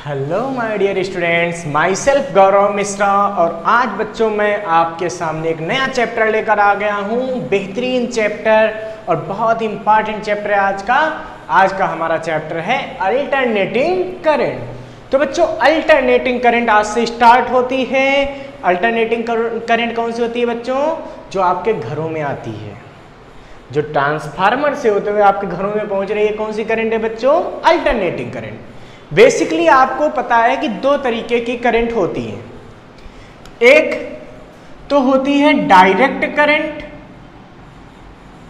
Hello my dear students, myself Gaurav Mishra. और आज बच्चों मैं आपके सामने एक नया चैप्टर लेकर आ गया हूँ। बेहतरीन चैप्टर और बहुत इंपॉर्टेंट चैप्टर है आज का हमारा चैप्टर है अल्टरनेटिंग करंट। तो बच्चों अल्टरनेटिंग करंट आज से स्टार्ट होती है। अल्टरनेटिंग करंट कौन सी होती है बच्चों? जो आपके घरों में आती है, जो ट्रांसफार्मर से होते हुए आपके घरों में पहुंच रही है। कौन सी करंट है बच्चों? Alternating current. बेसिकली आपको पता है कि दो तरीके की करंट होती है। एक तो होती है डायरेक्ट करंट।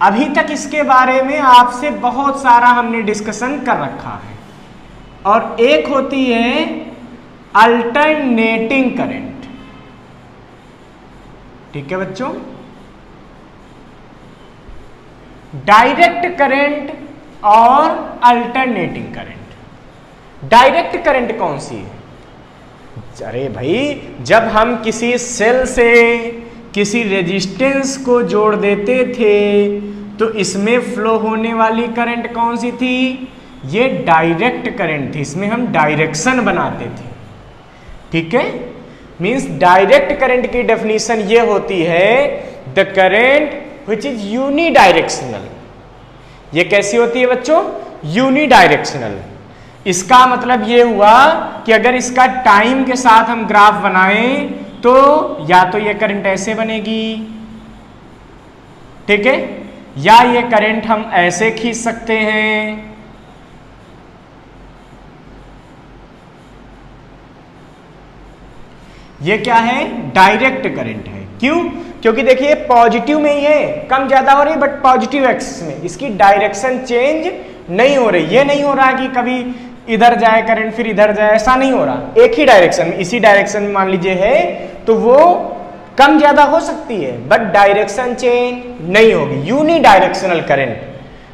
अभी तक इसके बारे में आपसे बहुत सारा हमने डिस्कशन कर रखा है। और एक होती है अल्टरनेटिंग करंट। ठीक है बच्चों, डायरेक्ट करंट और अल्टरनेटिंग करंट। डायरेक्ट करंट कौन सी है? अरे भाई, जब हम किसी सेल से किसी रेजिस्टेंस को जोड़ देते थे तो इसमें फ्लो होने वाली करंट कौन सी थी? ये डायरेक्ट करंट थी। इसमें हम डायरेक्शन बनाते थे। ठीक है, मींस डायरेक्ट करंट की डेफिनेशन ये होती है the current which is unidirectional. ये कैसी होती है बच्चों? यूनिडायरेक्शनल। इसका मतलब ये हुआ कि अगर इसका टाइम के साथ हम ग्राफ बनाएं तो या तो ये करंट ऐसे बनेगी, ठीक है, या ये करंट हम ऐसे खींच सकते हैं। ये क्या है? डायरेक्ट करंट है। क्यों? क्योंकि देखिए पॉजिटिव में ही है, कम ज्यादा हो रही, बट पॉजिटिव एक्सिस में इसकी डायरेक्शन चेंज नहीं हो रही। ये नहीं हो रहा कि कभी इधर जाए करंट फिर इधर जाए, ऐसा नहीं हो रहा। एक ही डायरेक्शन में, इसी डायरेक्शन में मान लीजिए है तो वो कम ज्यादा हो सकती है बट डायरेक्शन चेंज नहीं होगी। Unidirectional current.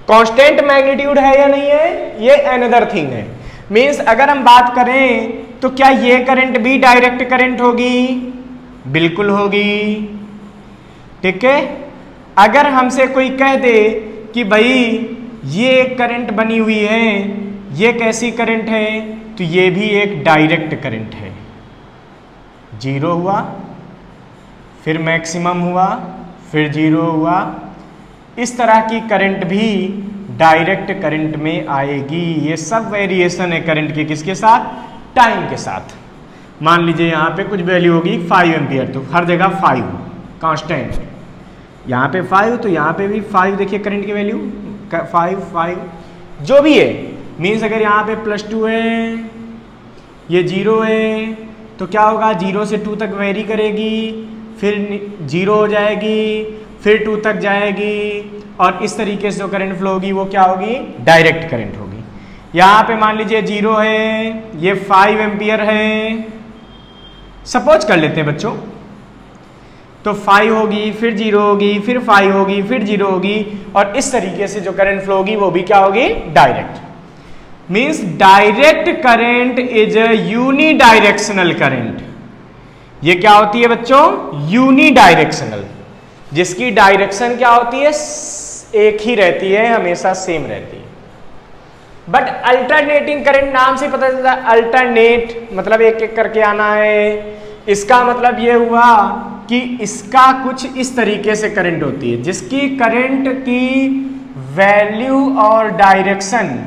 Constant magnitude है या नहीं है, ये अनदर थिंग है। मींस अगर हम बात करें तो क्या ये करंट भी डायरेक्ट करंट होगी? बिल्कुल होगी। ठीक है, अगर हमसे कोई कह दे कि भाई ये एक करंट बनी हुई है, ये कैसी करंट है? तो ये भी एक डायरेक्ट करंट है। जीरो हुआ, फिर मैक्सिमम हुआ, फिर जीरो हुआ। इस तरह की करंट भी डायरेक्ट करंट में आएगी। ये सब वेरिएशन है करंट के, किसके साथ? टाइम के साथ। मान लीजिए यहाँ पे कुछ वैल्यू होगी 5 एम्पियर, तो हर जगह 5 कांस्टेंट। यहाँ पे 5 तो यहाँ पे भी 5। देखिए करंट की वैल्यू 5 जो भी है। मीन्स अगर यहाँ पे +2 है, ये 0 है, तो क्या होगा? 0 से 2 तक वेरी करेगी, फिर 0 हो जाएगी, फिर 2 तक जाएगी। और इस तरीके से जो करंट फ्लो होगी वो क्या होगी? डायरेक्ट करंट होगी। यहाँ पे मान लीजिए 0 है, ये 5 एम्पियर है, सपोज कर लेते हैं बच्चों। तो 5 होगी, फिर 0 होगी, फिर 5 होगी, फिर 0 होगी। और इस तरीके से जो करंट फ्लो होगी वो भी क्या होगी? Direct. Means direct current is a unidirectional current. ये क्या होती है बच्चों? यूनिडायरेक्शनल, जिसकी डायरेक्शन क्या होती है? एक ही रहती है, हमेशा सेम रहती है। बट अल्टरनेटिंग करंट नाम से पता चलता है अल्टरनेट मतलब एक एक करके आना है। इसका मतलब ये हुआ कि इसका कुछ इस तरीके से करंट होती है, जिसकी करंट की वैल्यू और डायरेक्शन,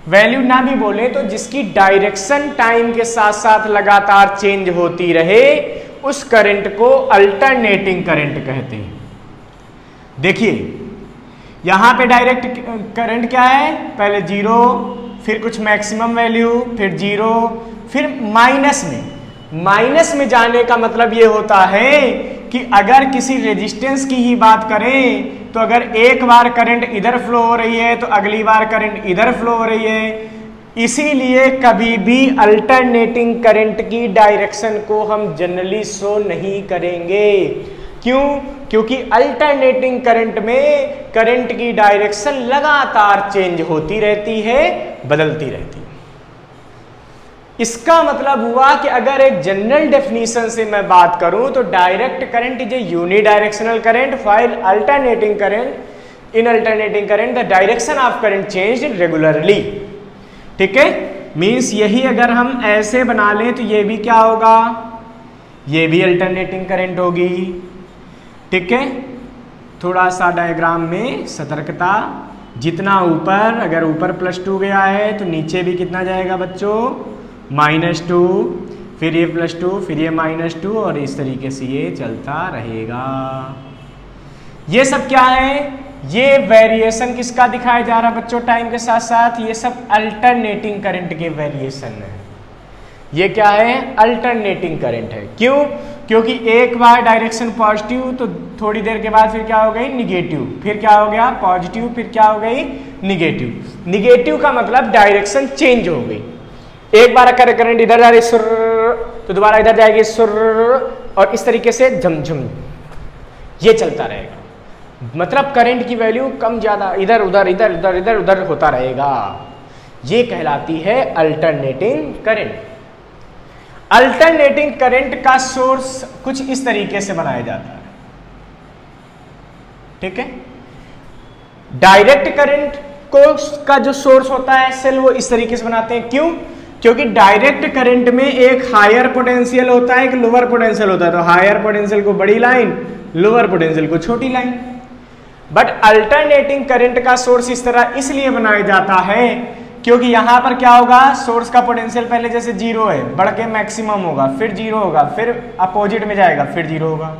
वैल्यू ना भी बोले तो जिसकी डायरेक्शन टाइम के साथ साथ लगातार चेंज होती रहे, उस करंट को अल्टरनेटिंग करंट कहते हैं। देखिए यहां पे डायरेक्ट करंट क्या है? पहले 0, फिर कुछ मैक्सिमम वैल्यू, फिर 0, फिर माइनस में जाने का मतलब ये होता है कि अगर किसी रेजिस्टेंस की ही बात करें तो अगर एक बार करंट इधर फ्लो हो रही है तो अगली बार करंट इधर फ्लो हो रही है। इसीलिए कभी भी अल्टरनेटिंग करंट की डायरेक्शन को हम जनरली शो नहीं करेंगे। क्यों? क्योंकि अल्टरनेटिंग करंट में करंट की डायरेक्शन लगातार चेंज होती रहती है, बदलती रहती है। इसका मतलब हुआ कि अगर एक जनरल डेफिनेशन से मैं बात करूं तो direct current is a unidirectional current, while alternating current, in alternating current the direction of current changed regularly. ठीक है, मीन्स यही अगर हम ऐसे बना लें तो ये भी क्या होगा, ये भी अल्टरनेटिंग करंट होगी। ठीक है, थोड़ा सा डायग्राम में सतर्कता, जितना ऊपर, अगर ऊपर +2 गया है तो नीचे भी कितना जाएगा बच्चों, -2, फिर ये +2, फिर ये -2 और इस तरीके से ये चलता रहेगा। ये सब क्या है, ये वेरिएशन किसका दिखाया जा रहा है बच्चों टाइम के साथ साथ, ये सब अल्टरनेटिंग करंट के वेरिएशन है। ये क्या है, अल्टरनेटिंग करंट है। क्यों, क्योंकि एक बार डायरेक्शन पॉजिटिव तो थोड़ी देर के बाद फिर क्या हो गई, निगेटिव, फिर क्या हो गया पॉजिटिव, फिर क्या हो गई निगेटिव। निगेटिव का मतलब डायरेक्शन चेंज हो गई। एक बार अगर करंट इधर जा रही सुर तो दोबारा इधर जाएगी सुर, और इस तरीके से झमझम ये चलता रहेगा। मतलब करंट की वैल्यू कम ज्यादा इधर उधर इधर उधर इधर उधर होता रहेगा। ये कहलाती है अल्टरनेटिंग करंट। अल्टरनेटिंग करंट का सोर्स कुछ इस तरीके से बनाया जाता है। ठीक है, डायरेक्ट करंट को का जो सोर्स होता है सेल, वो इस तरीके से बनाते हैं। क्यों, क्योंकि डायरेक्ट करंट में एक हायर पोटेंशियल होता है, एक लोअर पोटेंशियल होता है। तो हायर पोटेंशियल को बड़ी लाइन, लोअर पोटेंशियल को छोटी लाइन। बट अल्टरनेटिंग करंट का सोर्स इस तरह इसलिए बनाया जाता है क्योंकि यहां पर क्या होगा, सोर्स का पोटेंशियल पहले जैसे 0 है, बढ़ के मैक्सिमम होगा, फिर 0 होगा, फिर अपोजिट में जाएगा, फिर 0 होगा।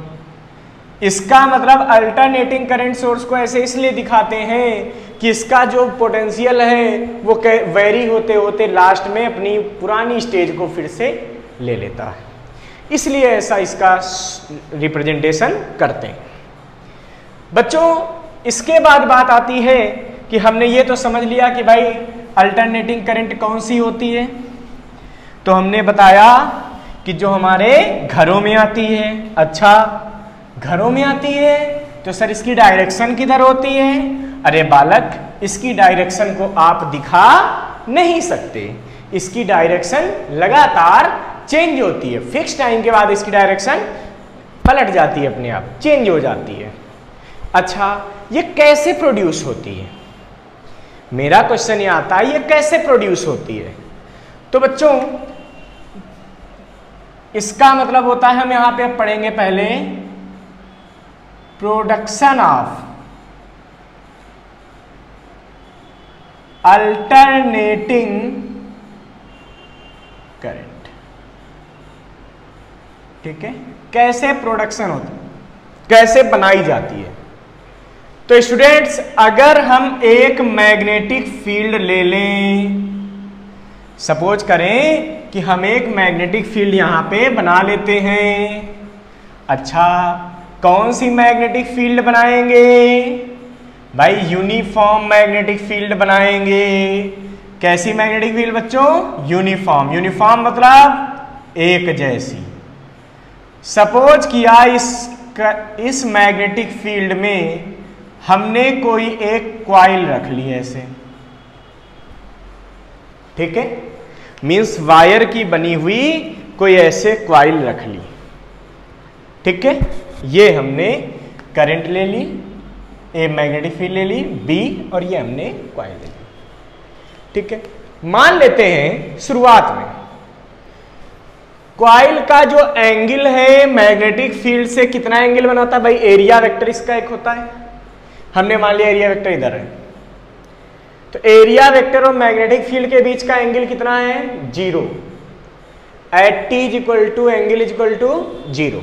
इसका मतलब अल्टरनेटिंग करंट सोर्स को ऐसे इसलिए दिखाते हैं कि इसका जो पोटेंशियल है वो वेरी होते होते लास्ट में अपनी पुरानी स्टेज को फिर से ले लेता है, इसलिए ऐसा इसका रिप्रेजेंटेशन करते हैं। बच्चों इसके बाद बात आती है कि हमने ये तो समझ लिया कि भाई अल्टरनेटिंग करंट कौन सी होती है। तो हमने बताया कि जो हमारे घरों में आती है। अच्छा, घरों में आती है तो सर इसकी डायरेक्शन किधर होती है? अरे बालक, इसकी डायरेक्शन को आप दिखा नहीं सकते, इसकी डायरेक्शन लगातार चेंज होती है। फिक्स टाइम के बाद इसकी डायरेक्शन पलट जाती है, अपने आप चेंज हो जाती है। अच्छा, ये कैसे प्रोड्यूस होती है? मेरा क्वेश्चन ये आता है, ये कैसे प्रोड्यूस होती है? तो बच्चों इसका मतलब होता है, हम यहां पे पढ़ेंगे पहले प्रोडक्शन ऑफ अल्टरनेटिंग करंट। ठीक है, कैसे प्रोडक्शन होती है, कैसे बनाई जाती है। तो स्टूडेंट्स, अगर हम एक मैग्नेटिक फील्ड ले लें, सपोज करें कि हम एक मैग्नेटिक फील्ड यहां पे बना लेते हैं। अच्छा, कौन सी मैग्नेटिक फील्ड बनाएंगे? भाई यूनिफॉर्म मैग्नेटिक फील्ड बनाएंगे। कैसी मैग्नेटिक फील्ड बच्चों? यूनिफॉर्म। यूनिफॉर्म मतलब एक जैसी। सपोज किया इस मैग्नेटिक फील्ड में हमने कोई एक क्वाइल रख ली ऐसे। ठीक है, मींस वायर की बनी हुई कोई ऐसे क्वाइल रख ली। ठीक है, ये हमने करंट ले ली, ए मैग्नेटिक फील्ड ले ली बी, और ये हमने क्वाइल ले ली। ठीक है, मान लेते हैं शुरुआत में क्वाइल का जो एंगल है मैग्नेटिक फील्ड से कितना एंगल बनाता है? भाई एरिया वेक्टर इसका एक होता है। हमने मान लिया एरिया वेक्टर इधर है, तो एरिया वेक्टर और मैग्नेटिक फील्ड के बीच का एंगल कितना है? 0। At T is equal to angle is equal to 0।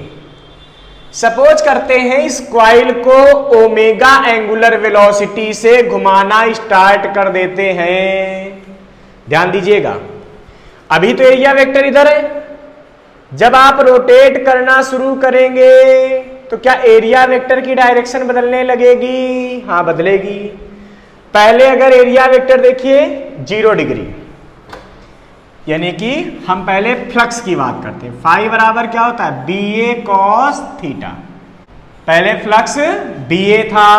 Suppose करते हैं इस क्वाइल को ओमेगा एंगुलर वेलोसिटी से घुमाना स्टार्ट कर देते हैं। ध्यान दीजिएगा, अभी तो एरिया वेक्टर इधर है, जब आप रोटेट करना शुरू करेंगे तो क्या एरिया वेक्टर की डायरेक्शन बदलने लगेगी? हाँ, बदलेगी। पहले अगर एरिया वेक्टर देखिए 0 डिग्री, यानी कि हम पहले फ्लक्स की बात करते हैं। फाई बराबर क्या होता है? BA cos theta. पहले फ्लक्स BA था,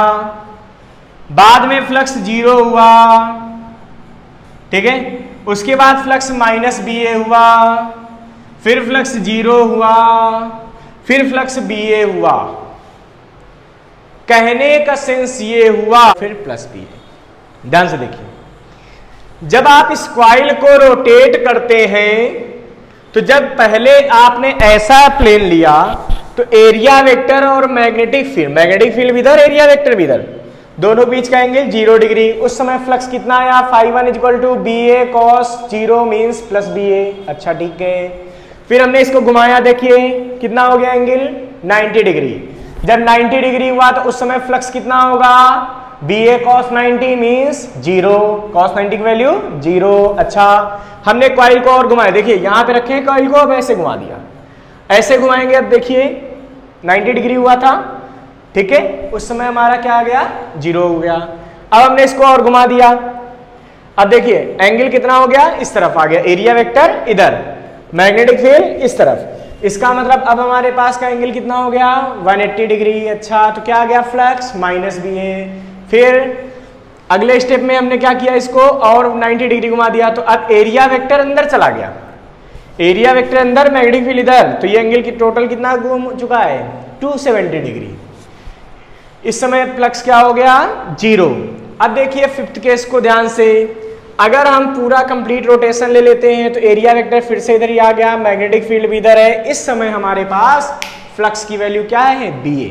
बाद में फ्लक्स 0 हुआ। ठीक है, उसके बाद फ्लक्स -BA हुआ, फिर फ्लक्स 0 हुआ, फिर फ्लक्स BA हुआ। कहने का सेंस ये हुआ, फिर +BA। ध्यान से देखिए, जब आप इस कॉइल को रोटेट करते हैं तो जब पहले आपने ऐसा प्लेन लिया तो एरिया वेक्टर और मैग्नेटिक फील्ड इधर, एरिया वेक्टर भी इधर, दोनों बीच का एंगल 0 डिग्री। उस समय फ्लक्स कितना आया, φ1 equal to BA cos 0 means plus BA। अच्छा ठीक है, फिर हमने इसको घुमाया, देखिए कितना हो गया एंगल 90 डिग्री। जब 90 डिग्री हुआ तो उस समय फ्लक्स कितना होगा, BA cos 90 मीन्स 0, cos 90 की वैल्यू 0। अच्छा, हमने कॉइल को और घुमाया, देखिए यहां पे रखे कॉइल को, अब ऐसे घुमा दिया, ऐसे घुमाएंगे, अब देखिए 90 डिग्री हुआ था, ठीक है, उस समय हमारा क्या आ गया, 0 हो गया। अब हमने इसको और घुमा दिया, अब देखिए एंगल कितना हो गया, इस तरफ आ गया, एरिया वेक्टर इधर, मैग्नेटिक फील्ड इस तरफ। इसका मतलब अब हमारे पास का एंगल कितना हो गया, 180 डिग्री। अच्छा, तो क्या आ गया, फ्लक्स माइनस BA। फिर अगले स्टेप में हमने क्या किया, इसको और 90 डिग्री घुमा दिया, तो अब एरिया वेक्टर अंदर चला गया, एरिया वेक्टर अंदर, मैग्नेटिक फील्ड इधर, तो ये एंगल की टोटल कितना घूम चुका है, 270 डिग्री। इस समय फ्लक्स क्या हो गया, 0। अब देखिए फिफ्थ केस को ध्यान से, अगर हम पूरा कंप्लीट रोटेशन ले लेते हैं तो एरिया वेक्टर फिर से इधर ही आ गया, मैग्नेटिक फील्ड भी इधर है, इस समय हमारे पास फ्लक्स की वैल्यू क्या है, BA।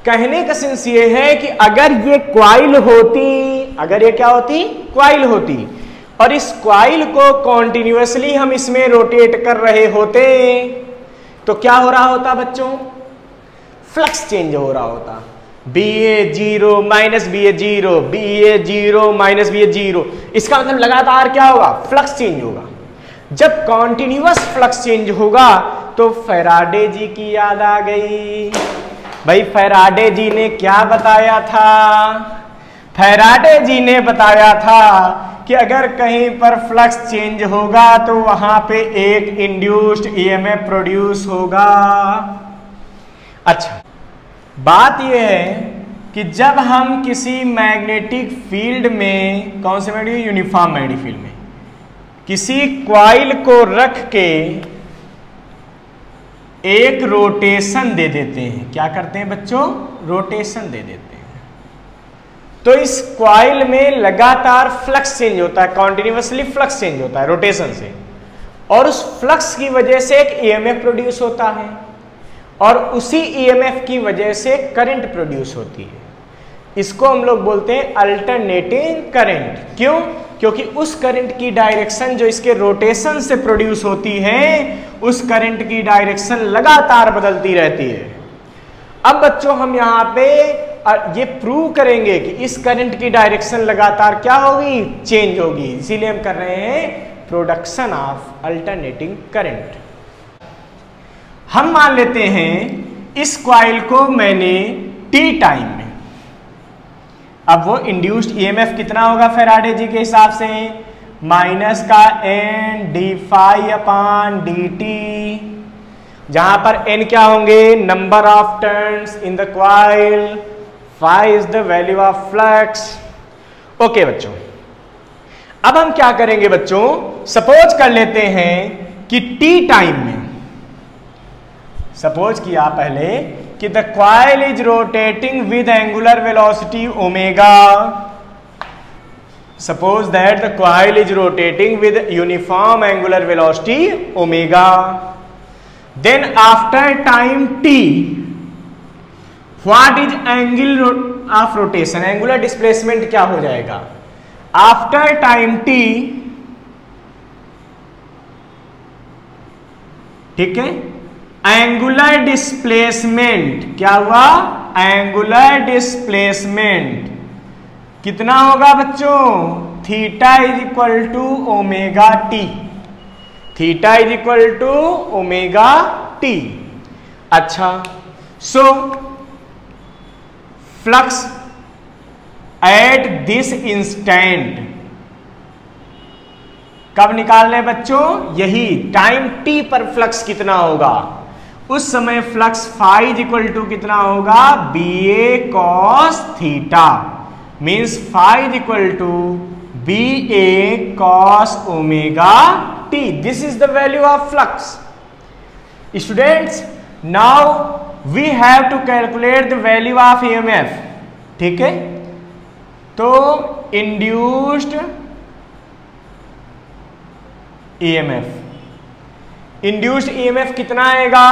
कहने का सेंस ये है कि अगर ये क्वाइल होती, अगर ये क्या होती, क्वाइल होती, और इस क्वाइल को कॉन्टिन्यूअसली हम इसमें रोटेट कर रहे होते तो क्या हो रहा होता बच्चों, फ्लक्स चेंज हो रहा होता, BA 0 minus BA 0, BA 0 minus BA 0। इसका मतलब लगातार क्या होगा, फ्लक्स चेंज होगा। जब कॉन्टिन्यूअस फ्लक्स चेंज होगा तो फैराडे जी की याद आ गई। भाई फैराडे जी ने क्या बताया था, फैराडे जी ने बताया था कि अगर कहीं पर फ्लक्स चेंज होगा तो वहां पे एक इंड्यूस्ड EMF प्रोड्यूस होगा। अच्छा, बात यह है कि जब हम किसी मैग्नेटिक फील्ड में, कौन से मैग्नेटिक, यूनिफॉर्म मैग्नेटिक फील्ड में किसी क्वाइल को रख के एक रोटेशन दे देते हैं, क्या करते हैं बच्चों, रोटेशन दे देते हैं, तो इस क्वाइल में लगातार फ्लक्स चेंज होता है, कॉन्टिन्यूअसली फ्लक्स चेंज होता है रोटेशन से, और उस फ्लक्स की वजह से एक EMF प्रोड्यूस होता है, और उसी EMF की वजह से करंट प्रोड्यूस होती है। इसको हम लोग बोलते हैं अल्टरनेटिंग करंट। क्यों, क्योंकि उस करंट की डायरेक्शन जो इसके रोटेशन से प्रोड्यूस होती है, उस करंट की डायरेक्शन लगातार बदलती रहती है। अब बच्चों हम यहाँ पे ये प्रूव करेंगे कि इस करंट की डायरेक्शन लगातार क्या होगी, चेंज होगी, इसीलिए हम कर रहे हैं प्रोडक्शन ऑफ अल्टरनेटिंग करंट। हम मान लेते हैं इस कॉइल को मैंने T टाइम में, अब वो इंड्यूस्ड EMF कितना होगा फैराडे जी के हिसाब से, माइनस का n d∅ अपॉन dt, जहां पर n क्या होंगे, number of turns in the coil, phi is the value of flux. Okay बच्चों, अब हम क्या करेंगे बच्चों, सपोज कर लेते हैं कि T टाइम में, सपोज किया पहले कि the coil is rotating with angular velocity omega, suppose that the coil is rotating with uniform angular velocity omega, then after time t what is angle of rotation, angular displacement क्या हो जाएगा, after time t, ठीक है, angular displacement क्या हुआ, angular displacement कितना होगा बच्चों, theta is equal to omega T, theta is equal to omega T. अच्छा, so flux at this instant कब निकालने बच्चों, यही टाइम t पर फ्लक्स कितना होगा, उस समय flux phi is equal to कितना होगा, BA cos theta, means phi is equal to BA cos omega t। This is the value of flux. Students, now we have to calculate the value of EMF, ठीक है, तो induced EMF. Induced EMF कितना आएगा?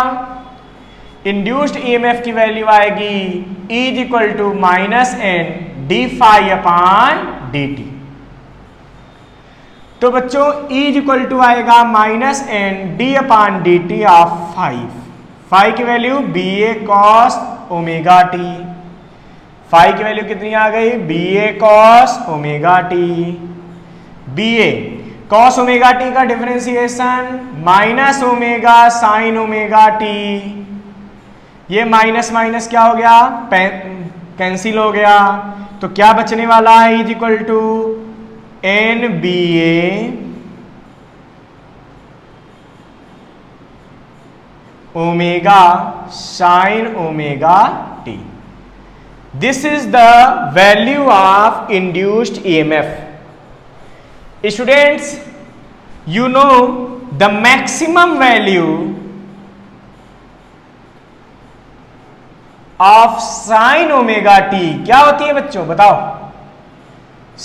Induced EMF की value आएगी E is equal to minus N d phi upon d t. तो बच्चों E is equal to आएगा minus N d upon d t of phi की value B A cos omega t. Phi की value कितनी आ गई? B A cos omega t. B A cos omega t का differentiation minus omega sine omega t. ये minus minus क्या हो गया? कैंसिल हो गया। तो क्या बचने वाला है? Is equal to N B A omega sine omega t. This is the value of induced EMF. Students, you know the maximum value of sin omega t क्या होती है बच्चों? बताओ।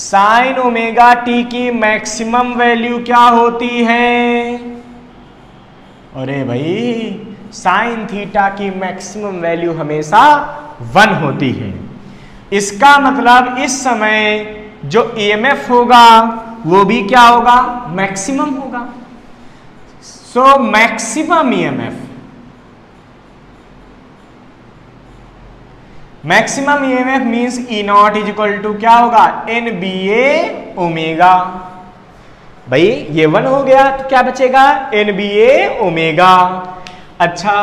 sin omega t की मैक्सिमम वैल्यू क्या होती है? अरे भाई, sin थीटा की मैक्सिमम वैल्यू हमेशा 1 होती है। इसका मतलब इस समय जो ईएमएफ होगा वो भी क्या होगा? मैक्सिमम होगा। So maximum EMF, maximum EMF means E not is equal to क्या होगा? N B A omega. भाई ये 1 हो गया तो क्या बचेगा? N B A omega. अच्छा,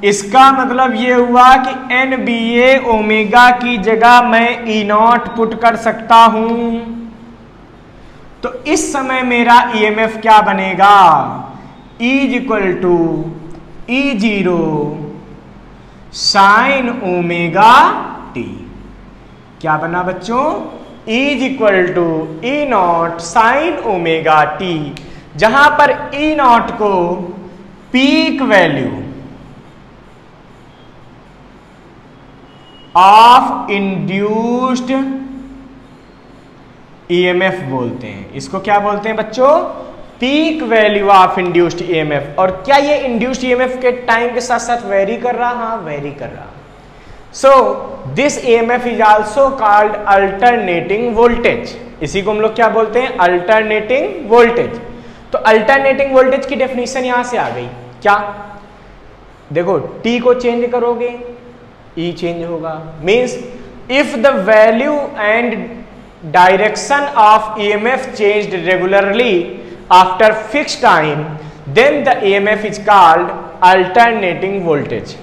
इसका मतलब ये हुआ कि एन बी ए ओमेगा की जगह मैं ई नॉट पुट कर सकता हूं। तो इस समय मेरा ईएमएफ क्या बनेगा? E is equal to E zero sine omega t. क्या बना बच्चों? E is equal to E not sine omega t, जहां पर ई नॉट को peak value of induced EMF बोलते हैं। इसको क्या बोलते हैं बच्चों? Peak value of induced EMF. और क्या ये इंड्यूस्ड ईएमएफ के टाइम के साथ साथ वेरी कर रहा? हाँ, वेरी कर रहा। So this EMF is also called alternating voltage. इसी को हम लोग क्या बोलते हैं? Alternating voltage. तो अल्टरनेटिंग वोल्टेज की डेफिनेशन यहां से आ गई। क्या? देखो, टी को चेंज करोगे ई चेंज होगा। Means if the value and direction of EMF changed regularly after fixed time, then the EMF is called alternating voltage।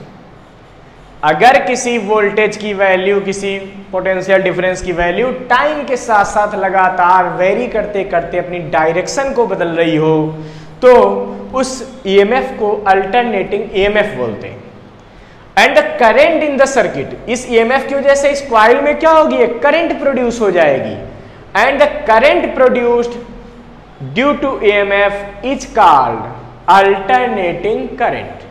अगर किसी वोल्टेज की वैल्यू, किसी पोटेंशियल डिफरेंस की वैल्यू टाइम के साथ साथ लगातार वेरी करते करते अपनी डायरेक्शन को बदल रही हो, तो उस EMF को अल्टरनेटिंग EMF बोलते हैं। And the current in the circuit, इस ईएमएफ की वजह से इस कॉइल में क्या होगी? एक करंट प्रोड्यूस हो जाएगी। And the current produced due to EMF is called alternating current.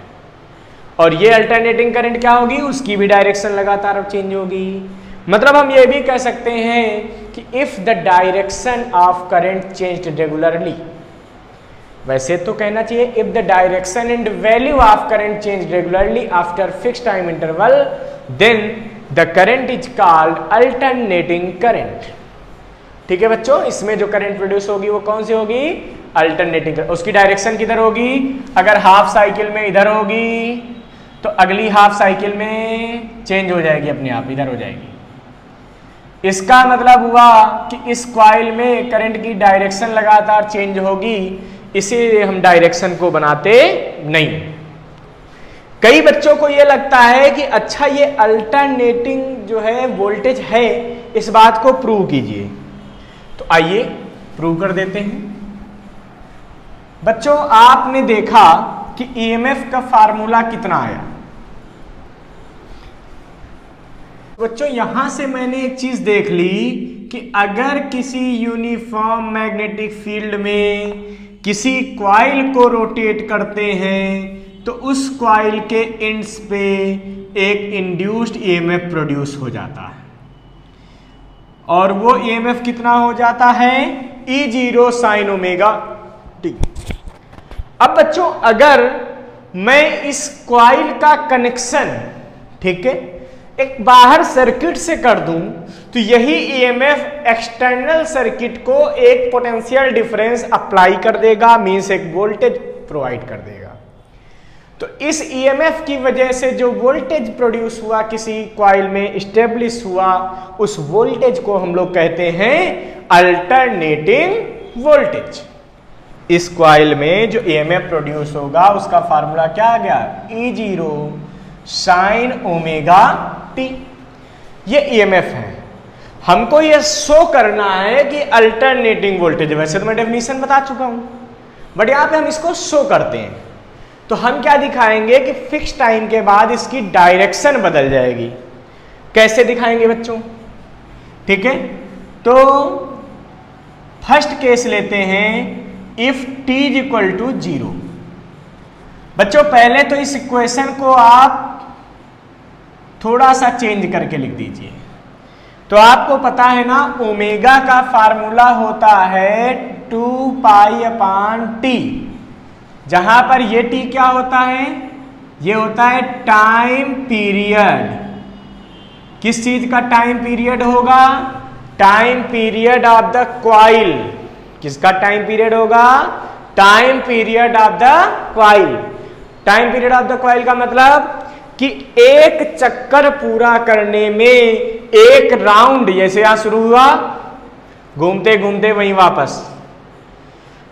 और ये अल्टरनेटिंग करंट क्या होगी? उसकी भी डायरेक्शन लगातार अब चेंज होगी। मतलब हम ये भी कह सकते हैं कि if the direction of current changed regularly, वैसे तो कहना चाहिए if the direction and value of current change regularly after fix time interval, then the current is called alternating current. ठीक है बच्चों, इसमें जो करंट प्रोड्यूस होगी वो कौन सी होगी? Alternating current. उसकी डायरेक्शन किधर होगी? अगर हाफ साइकिल में इधर होगी तो अगली हाफ साइकिल में चेंज हो जाएगी, अपने आप इधर हो जाएगी। इसका मतलब हुआ कि इस कॉइल में करंट की डायरेक्शन लगातार चेंज होगी, इसीलिए हम डायरेक्शन को बनाते नहीं। कई बच्चों को यह लगता है कि अच्छा ये अल्टरनेटिंग जो है वोल्टेज है, इस बात को प्रूव कीजिए। तो आइए प्रूव कर देते हैं। बच्चों, आपने देखा कि ईएमएफ का फार्मूला कितना आया। बच्चों, यहां से मैंने एक चीज देख ली कि अगर किसी यूनिफॉर्म मैग्नेटिक फील्ड में किसी कॉइल को रोटेट करते हैं तो उस कॉइल के एंड्स पे एक इंड्यूस्ड ईएमएफ प्रोड्यूस हो जाता है। और वो ईएमएफ कितना हो जाता है? E0 sine omega T. अब बच्चों अगर मैं इस कॉइल का कनेक्शन, ठीक है, एक बाहर सर्किट से कर दूं तो यही ईएमएफ एक्सटर्नल सर्किट को एक पोटेंशियल डिफरेंस अप्लाई कर देगा, मींस एक वोल्टेज प्रोवाइड कर देगा। तो इस ईएमएफ की वजह से जो वोल्टेज प्रोड्यूस हुआ, किसी कॉइल में स्टेब्लिश हुआ, उस वोल्टेज को हम लोग कहते हैं अल्टरनेटिंग वोल्टेज। इस कॉइल में जो ईएमएफ प्रोड्यूस होगा उसका फार्मूला क्या आ गया, E0 साइन ओमेगा टी। ये ईएमएफ है, हमको ये शो करना है कि अल्टरनेटिंग वोल्टेज। वैसे तो मैं डेफिनेशन बता चुका हूं, बट यहां पे हम इसको शो करते हैं। तो हम क्या दिखाएंगे कि फिक्स टाइम के बाद इसकी डायरेक्शन बदल जाएगी। कैसे दिखाएंगे बच्चों, ठीक है। तो फर्स्ट केस लेते हैं, if t is equal to 0। बच्चों पहले तो इस इक्वेशन को आप थोड़ा सा चेंज करके लिख दीजिए। तो आपको पता है ना, ओमेगा का फार्मूला होता है 2 पाई अपान टी, जहां पर ये टी क्या होता है, ये होता है टाइम पीरियड। किस चीज का टाइम पीरियड होगा, time period of the coil. किसका टाइम पीरियड होगा, time period of the coil. Time period of the coil का मतलब कि एक चक्कर पूरा करने में, एक राउंड, जैसे यहां शुरू हुआ, घूमते घूमते वहीं वापस,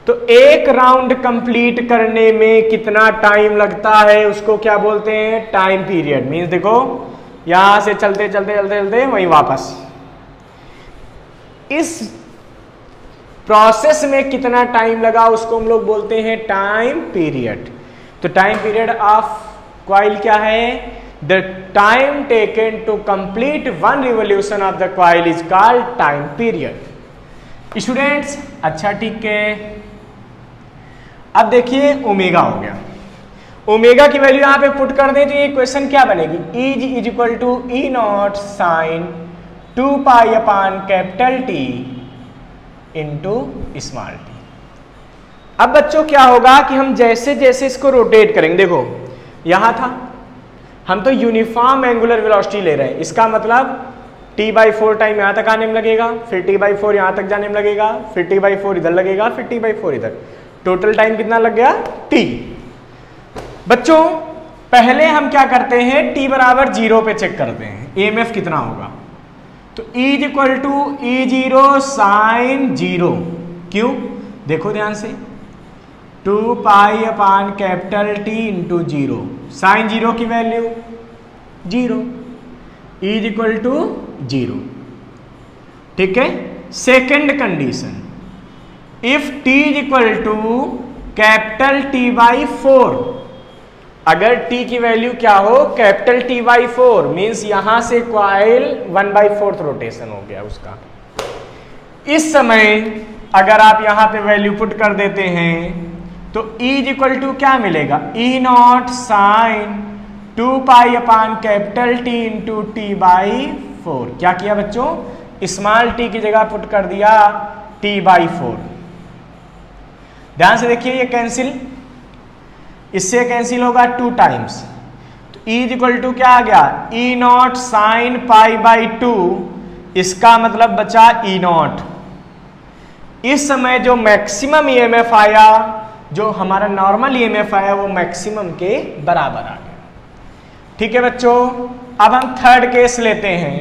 तो एक राउंड कंप्लीट करने में कितना टाइम लगता है उसको क्या बोलते हैं, टाइम पीरियड। मींस देखो यहां से चलते चलते चलते चलते वहीं वापस, इस प्रोसेस में कितना टाइम लगा उसको हम लोग बोलते हैं टाइम पीरियड। तो टाइम पीरियड ऑफ कॉइल क्या है, the time taken to complete one revolution of the coil is called time period. Students अच्छा ठीक है, अब देखिए ओमेगा हो गया। ओमेगा की वैल्यू यहां पे पुट कर दें तो ये इक्वेशन क्या बनेगी, E is equal to E0 sine 2 pi upon capital T into small T. अब बच्चों क्या होगा कि हम जैसे जैसे इसको रोटेट करेंगे, देखो यहां था, हम तो यूनिफॉर्म एंगुलर वेलोसिटी ले रहे हैं, इसका मतलब t/4 टाइम यहां तक आने में लगेगा, फिर t/4 यहां तक जाने में लगेगा, फिर t/4 इधर लगेगा, फिर t/4 इधर, टोटल टाइम कितना लग गया t। बच्चों पहले हम क्या करते हैं, t बराबर 0 पे चेक करते हैं ईएमएफ कितना होगा। तो E is equal to E0 sine 0, क्यों, देखो ध्यान से, 2 pi upon capital T into 0, sine 0 की value 0, E is equal to 0, ठीक है। Second condition, if t is equal to capital T/4, अगर t की वैल्यू क्या हो, कैपिटल T/4, मींस यहां से कॉइल 1/4 रोटेशन हो गया उसका। इस समय अगर आप यहां पे वैल्यू पुट कर देते हैं तो E इज इक्वल टू क्या मिलेगा, E0 sine 2 pi upon capital T into T/4। क्या किया बच्चों, स्मॉल t की जगह पुट कर दिया T/4। ध्यान से देखिए, ये कैंसिल, इससे कैंसिल होगा 2 टाइम्स, तो E इज इक्वल टू क्या आ गया, E0 साइन π/2, इसका मतलब बचा E0। इस समय जो मैक्सिमम ईएमएफ आया, जो हमारा नॉर्मल ईएमएफ आया, वो मैक्सिमम के बराबर आ गया। ठीक है बच्चों, अब हम थर्ड केस लेते हैं,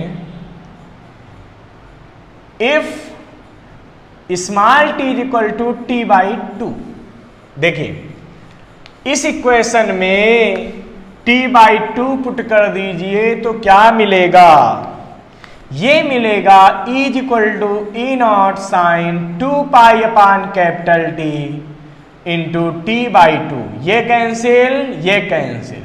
if small t is equal to t/2। देखिए इस इक्वेशन में t/2 पुट कर दीजिए तो क्या मिलेगा, ये मिलेगा E is equal to E0 sine 2 pi upon capital T into T/2। ये कैंसिल, ये cancel,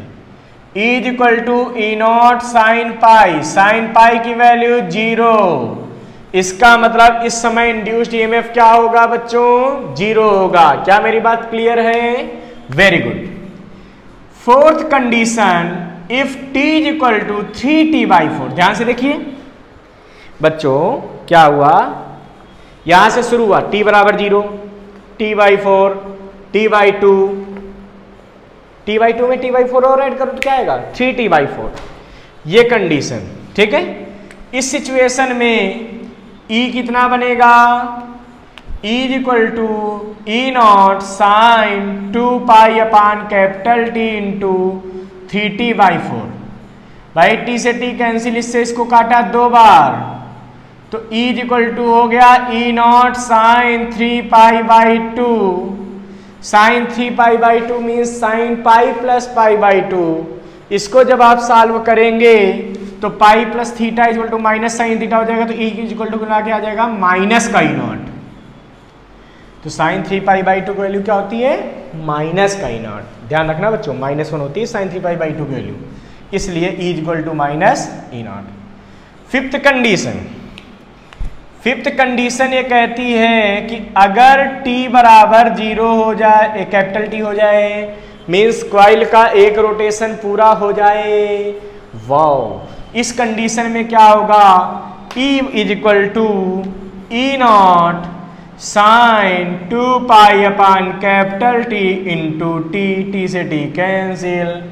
E is equal to E0 sine pi, sine pi की वैल्यू 0, इसका मतलब इस समय इंड्यूस्ड ईएमएफ क्या होगा बच्चों, 0 होगा। क्या मेरी बात क्लियर है, very good. Fourth condition, if t is equal to 3t/4। ध्यान से देखिए बच्चों क्या हुआ, यहां से शुरू हुआ t बराबर 0, t/4, t/2, t/2 में t/4 और ऐड करो तो क्या आएगा 3t/4, ये कंडीशन, ठीक है। इस सिचुएशन में E कितना बनेगा, E equal to E0 sine 2π/T into 3t/4। भाई t से t कैंसिल, इससे इसको काटा 2 बार, तो E इक्वल टू हो गया E0 sine 3π/2, sine 3π/2 means sine pi plus π/2। इसको जब आप सॉल्व करेंगे तो pi plus theta equal to minus sine theta हो जाएगा, तो E इक्वल टू बना के आ जाएगा माइनस का E0। तो साइन 3π/2 की वैल्यू क्या होती है, माइनस का E0। ध्यान रखना बच्चों, -1 होती है साइन 3π/2 की वैल्यू, इसलिए E equal to minus E0। Fifth condition ये कहती है कि अगर t बराबर 0 हो जाए, कैपिटल T हो जाए, मीन्स कॉइल का एक रोटेशन पूरा हो जाए। वाओ, इस कंडीशन में क्या होगा, E is equal to E0 sine 2π/T into t से t cancel,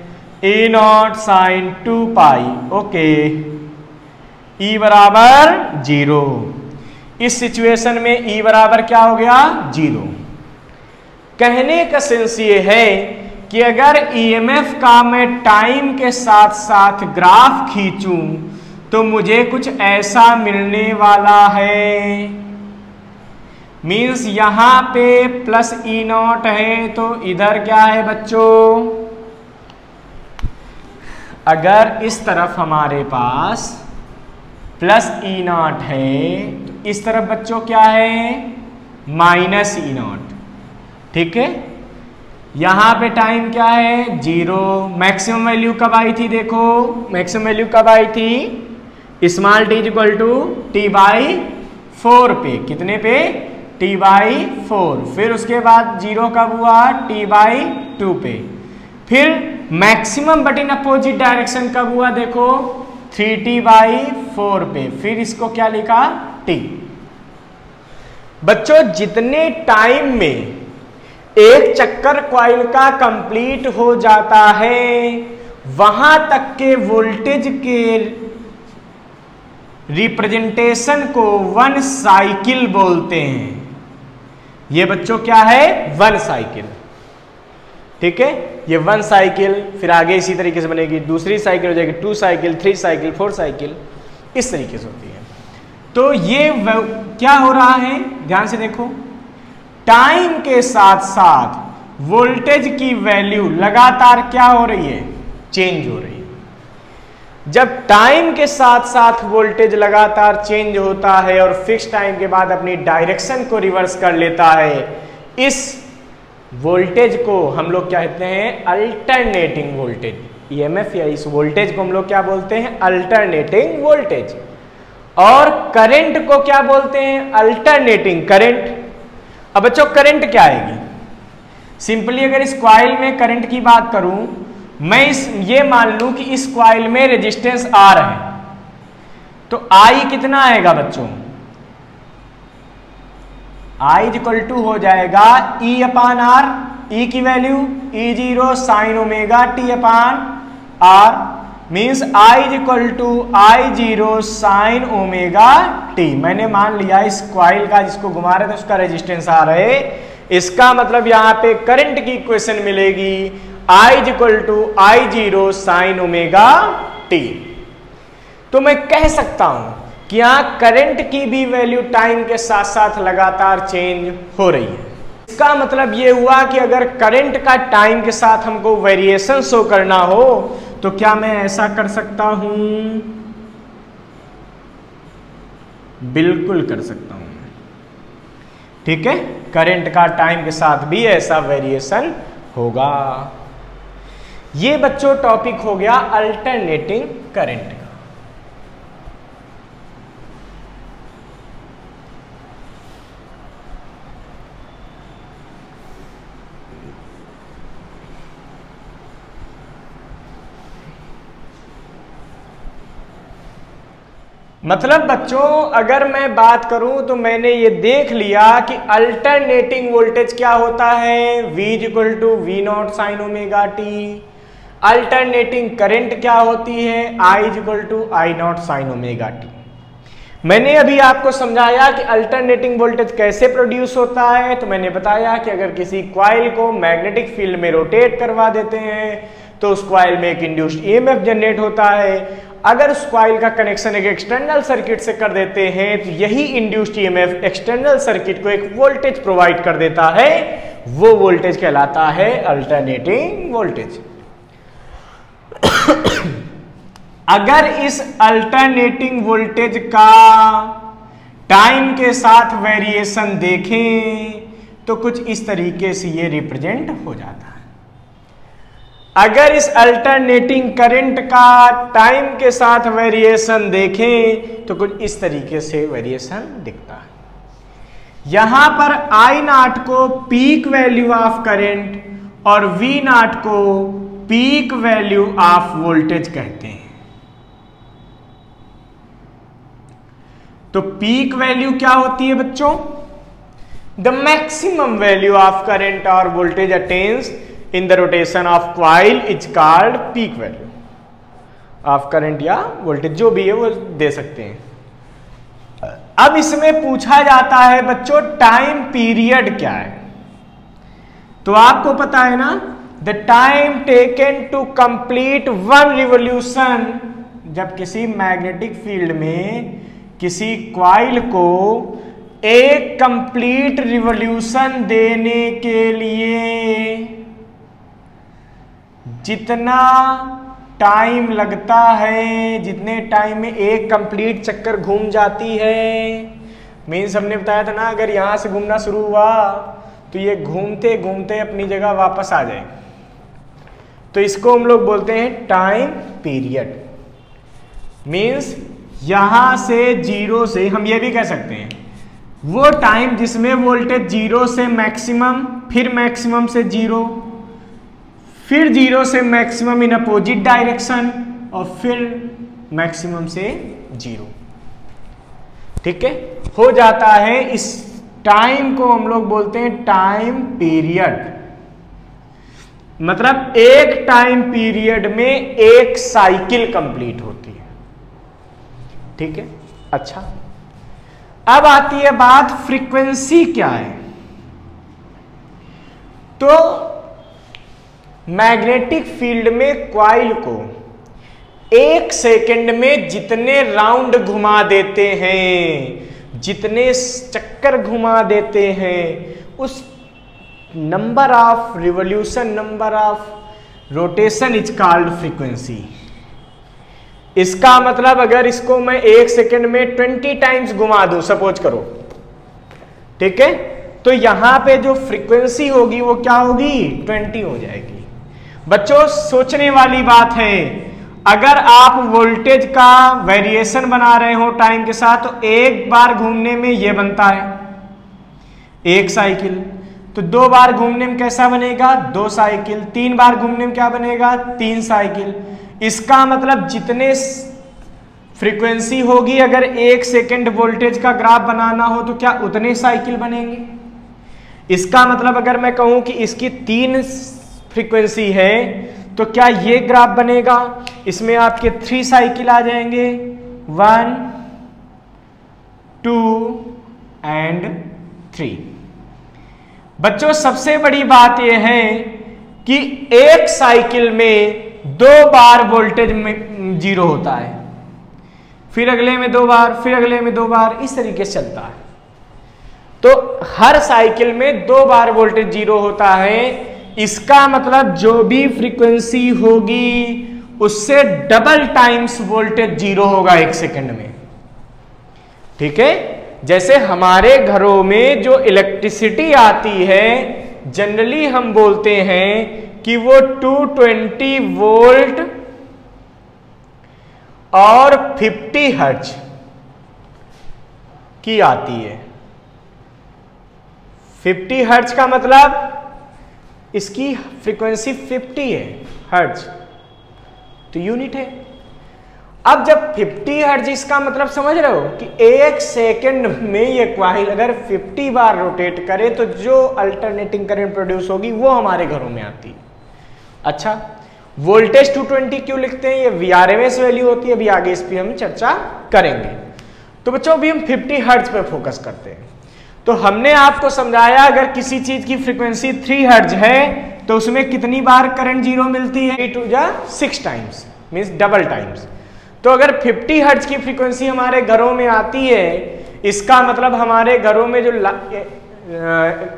E0 sine 2π, okay, E बराबर 0। इस सिचुएशन में E बराबर क्या हो गया, 0। कहने का सेंस ये है कि अगर EMF का मैं टाइम के साथ साथ ग्राफ खींचूं तो मुझे कुछ ऐसा मिलने वाला है। मीन्स यहां पे प्लस E0 है, तो इधर क्या है बच्चों, अगर इस तरफ हमारे पास प्लस E0 है तो इस तरफ बच्चों क्या है, माइनस E0, ठीक है। यहां पे टाइम क्या है, 0। मैक्सिमम वैल्यू कब आई थी, देखो मैक्सिमम वैल्यू कब आई थी, small t equal to t/4 पे, कितने पे, t/4। फिर उसके बाद 0 कब हुआ, t/2 पे। फिर maximum but in opposite direction कब हुआ, देखो 3t/4 पे। फिर इसको क्या लिखा, t। बच्चों जितने टाइम में एक चक्कर कॉइल का कंप्लीट हो जाता है वहां तक के वोल्टेज के रिप्रेजेंटेशन को 1 साइकिल बोलते हैं। ये बच्चों क्या है, 1 साइकिल, ठीक है। ये 1 साइकिल, फिर आगे इसी तरीके से बनेगी, दूसरी साइकिल हो जाएगी 2 साइकिल, 3 साइकिल, 4 साइकिल, इस तरीके से होती है। तो ये क्या हो रहा है, ध्यान से देखो, टाइम के साथ साथ वोल्टेज की वैल्यू लगातार क्या हो रही है, चेंज हो रही है। जब टाइम के साथ साथ वोल्टेज लगातार चेंज होता है और फिक्स टाइम के बाद अपनी डायरेक्शन को रिवर्स कर लेता है, इस वोल्टेज को हम लोग क्या कहते हैं, अल्टरनेटिंग वोल्टेज। ईएमएफ या इस वोल्टेज को हम लोग क्या बोलते हैं, अल्टरनेटिंग वोल्टेज। और करंट को क्या बोलते हैं, अल्टरनेटिंग करंट। अब बच्चों करंट क्या आएगी, सिंपली अगर इस कॉइल में करंट की बात करूं, मैं ये मान लूं कि इस कॉइल में रेजिस्टेंस R है, तो I कितना आएगा बच्चों, I इक्वल टू हो जाएगा E/R। E की value E0 sine omega T/R, means I equal to I0 sine omega T। मैंने मान लिया इस कॉइल का जिसको घुमा रहे थे उसका रेजिस्टेंस आ रहे, इसका मतलब यहां पे करंट की इक्वेशन मिलेगी I equal to I0 sine omega T। तो मैं कह सकता हूं कि यहां करंट की भी वैल्यू टाइम के साथ साथ लगातार चेंज हो रही है। इसका मतलब ये हुआ कि अगर करंट का टाइम के साथ हमको वेरिएशन शो करना हो तो क्या मैं ऐसा कर सकता हूं, बिल्कुल कर सकता हूं, ठीक है। करंट का टाइम के साथ भी ऐसा वेरिएशन होगा। ये बच्चों टॉपिक हो गया अल्टरनेटिंग करंट का। मतलब बच्चों अगर मैं बात करूं तो मैंने ये देख लिया कि अल्टरनेटिंग वोल्टेज क्या होता है, V equal to V not sine omega T. Alternating current क्या होती है, I equal to I not sine omega T. मैंने अभी आपको समझाया कि अल्टरनेटिंग वोल्टेज कैसे प्रोड्यूस होता है। तो मैंने बताया कि अगर किसी कॉइल को मैग्नेटिक फील्ड में रोटेट करवा देते हैं तो उस कॉइल में एक इंड्यूस्ड ईएमएफ जनरेट होता है। अगर उस कॉइल का कनेक्शन एक एक्सटर्नल सर्किट से कर देते हैं तो यही इंड्यूस्ड ईएमएफ एक्सटर्नल सर्किट को एक वोल्टेज प्रोवाइड कर देता है, वो वोल्टेज कहलाता है अल्टरनेटिंग वोल्टेज। अगर इस अल्टरनेटिंग वोल्टेज का टाइम के साथ वेरिएशन देखें तो कुछ इस तरीके से ये रिप्रेजेंट हो जाता है। अगर इस अल्टरनेटिंग करंट का टाइम के साथ वेरिएशन देखें तो कुछ इस तरीके से वेरिएशन दिखता है। यहां पर I नॉट को पीक वैल्यू ऑफ करंट और V नॉट को पीक वैल्यू ऑफ वोल्टेज कहते हैं। तो पीक वैल्यू क्या होती है बच्चों, the maximum value of current और voltage attains in the rotation of coil is called peak value of current या वोल्टेज, जो भी है वो दे सकते हैं। अब इसमें पूछा जाता है बच्चों टाइम पीरियड क्या है। तो आपको पता है ना, the time taken to complete one revolution, जब किसी मैग्नेटिक फील्ड में किसी कॉइल को एक कंप्लीट रिवोल्यूशन देने के लिए जितना टाइम लगता है, जितने टाइम में एक कंप्लीट चक्कर घूम जाती है, मीन्स हमने बताया था ना अगर यहां से घूमना शुरू हुआ तो ये घूमते घूमते अपनी जगह वापस आ जाए, तो इसको हम लोग बोलते हैं टाइम पीरियड। मीन्स यहां से जीरो से, हम ये भी कह सकते हैं वो टाइम जिसमें वोल्टेज जीरो से मैक्सिमम, फिर मैक्सिमम से जीरो, फिर जीरो से मैक्सिमम इन अपोजिट डायरेक्शन और फिर मैक्सिमम से जीरो। ठीक है, हो जाता है। इस टाइम को हम लोग बोलते हैं टाइम पीरियड। मतलब एक टाइम पीरियड में एक साइकिल कंप्लीट होती है। ठीक है, अच्छा अब आती है बात फ्रीक्वेंसी क्या है। तो मैग्नेटिक फील्ड में कॉइल को एक सेकंड में जितने राउंड घुमा देते हैं, जितने चक्कर घुमा देते हैं, उस number of revolution, number of rotation is called frequency. इसका मतलब अगर इसको मैं एक सेकंड में 20 टाइम्स घुमा दूं, सपोज करो, ठीक है, तो यहां पे जो फ्रीक्वेंसी होगी वो क्या होगी, 20 हो जाएगी। बच्चों सोचने वाली बात है, अगर आप वोल्टेज का वेरिएशन बना रहे हो टाइम के साथ तो एक बार घूमने में ये बनता है एक साइकिल, तो दो बार घूमने में कैसा बनेगा, 2 साइकिल, 3 बार घूमने में क्या बनेगा, 3 साइकिल। इसका मतलब जितने फ्रीक्वेंसी होगी, अगर एक सेकंड वोल्टेज का ग्राफ बनाना हो तो क्या उतने साइकिल बनेंगे। इसका मतलब अगर मैं कहूं कि इसकी 3 फ्रीक्वेंसी है तो क्या ये ग्राफ बनेगा, इसमें आपके 3 साइकिल आ जाएंगे, 1 2 एंड 3। बच्चों सबसे बड़ी बात यह है कि एक साइकिल में 2 बार वोल्टेज में 0 होता है, फिर अगले में 2 बार, फिर अगले में 2 बार, इस तरीके से चलता है। तो हर साइकिल में 2 बार वोल्टेज 0 होता है। इसका मतलब जो भी फ्रीक्वेंसी होगी उससे डबल टाइम्स वोल्टेज 0 होगा एक सेकंड में। ठीक है, जैसे हमारे घरों में जो इलेक्ट्रिसिटी आती है जनरली हम बोलते हैं कि वो 220 वोल्ट और 50 हर्ट्ज की आती है। 50 हर्ट्ज का मतलब इसकी फ्रीक्वेंसी 50 है, हर्ट्ज तो यूनिट है। अब जब 50 हर्ट्ज, इसका मतलब समझ रहे हो कि 1 सेकंड में ये कॉइल अगर 50 बार रोटेट करे तो जो अल्टरनेटिंग करंट प्रोड्यूस होगी वो हमारे घरों में आती है। अच्छा, वोल्टेज 220 क्यों लिखते हैं? ये VRMS वैल्यू होती है, अभी आगे इस पर हम चर्चा करेंगे। तो बच्चों अभी हम 50 हर्ट्ज पे फोकस करते हैं। तो हमने आपको समझाया अगर किसी चीज की फ्रीक्वेंसी 3 हर्ट्ज है तो उसमें कितनी बार करंट जीरो मिलती है? 3 × 6 टाइम्स, मींस डबल टाइम्स। तो अगर 50 हर्ट्ज की फ्रीक्वेंसी हमारे घरों में आती है, इसका मतलब हमारे घरों में जो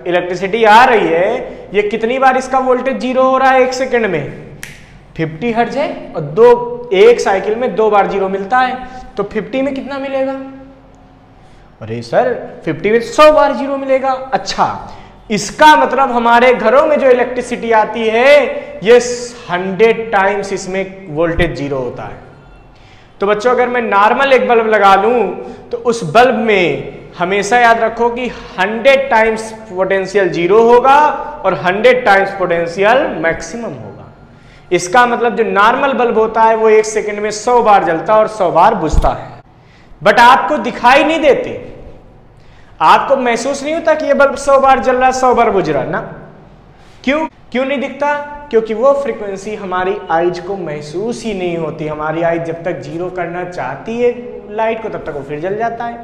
इलेक्ट्रिसिटी आ रही है, ये कितनी बार इसका वोल्टेज जीरो हो रहा है 1 सेकंड में? 50 हर्ट्ज है और एक साइकिल में 2 बार जीरो मिलता है, तो 50 में कितना मिलेगा? अरे सर 50 में 100 बार जीरो मिलेगा। अच्छा, इसका मतलब हमारे घरों में जो इलेक्ट्रिसिटी आती है ये 100 टाइम्स इसमें वोल्टेज जीरो होता है। तो बच्चों अगर मैं नॉर्मल एक बल्ब लगा लूं तो उस बल्ब में हमेशा याद रखो कि 100 टाइम्स पोटेंशियल जीरो होगा और 100 टाइम्स पोटेंशियल मैक्सिमम होगा। इसका मतलब जो नॉर्मल बल्ब होता है वो 1 सेकंड में 100 बार जलता है और 100 बार बुझता है, बट आपको दिखाई नहीं देते, आपको महसूस नहीं होता कि ये बल्ब 100 बार जल रहा है, 100 बार बुझ रहा है ना। क्यों नहीं दिखता? क्योंकि वो फ्रीक्वेंसी हमारी आइज को महसूस ही नहीं होती। हमारी आइज जब तक जीरो करना चाहती है लाइट को तब तक वो फिर जल जाता है।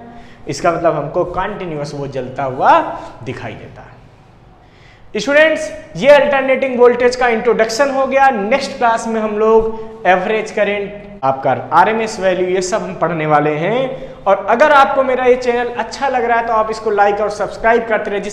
इसका मतलब हमको कंटिन्यूअस वो जलता हुआ दिखाई देता है। स्टूडेंट्स, ये अल्टरनेटिंग वोल्टेज का इंट्रोडक्शन हो गया। नेक्स्ट क्लास में हम लोग एवरेज करंट, आपका RMS वैल्यू, ये सब हम पढ़ने वाले हैं। और अगर आपको मेरा ये चैनल अच्छा लग रहा है तो आप इसको लाइक और सब्सक्राइब करते रहिए।